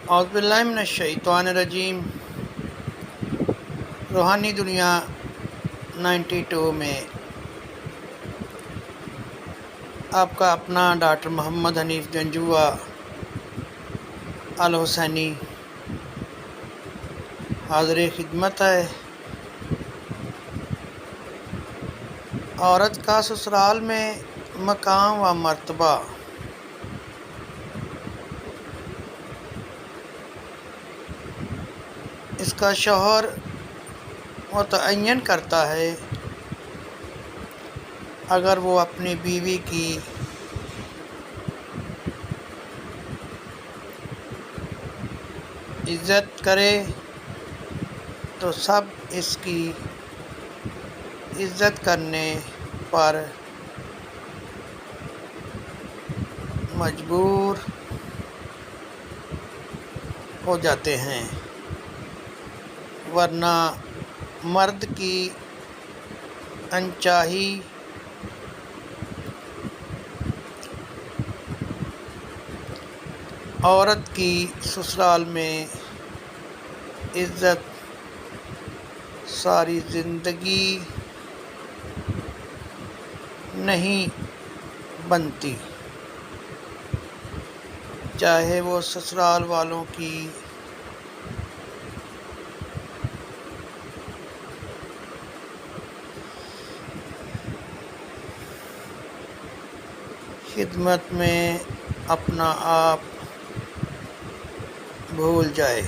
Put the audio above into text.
اعوذ باللہ من الشیطان الرجیم۔ روحانی دنیا 92 میں آپ کا اپنا ڈاکٹر محمد حنیف جنجوعہ الحسینی حاضر خدمت ہے۔ عورت کا سسرال میں مقام و مرتبہ۔ اس کا شوہر متعین کرتا ہے اگر وہ اپنی بیوی کی عزت کرے تو سب اس کی عزت کرنے پر مجبور ہو جاتے ہیں، ورنہ مرد کی انچاہی عورت کی سسرال میں عزت ساری زندگی نہیں بنتی، چاہے وہ سسرال والوں کی خدمت میں اپنا آپ بھول جائے۔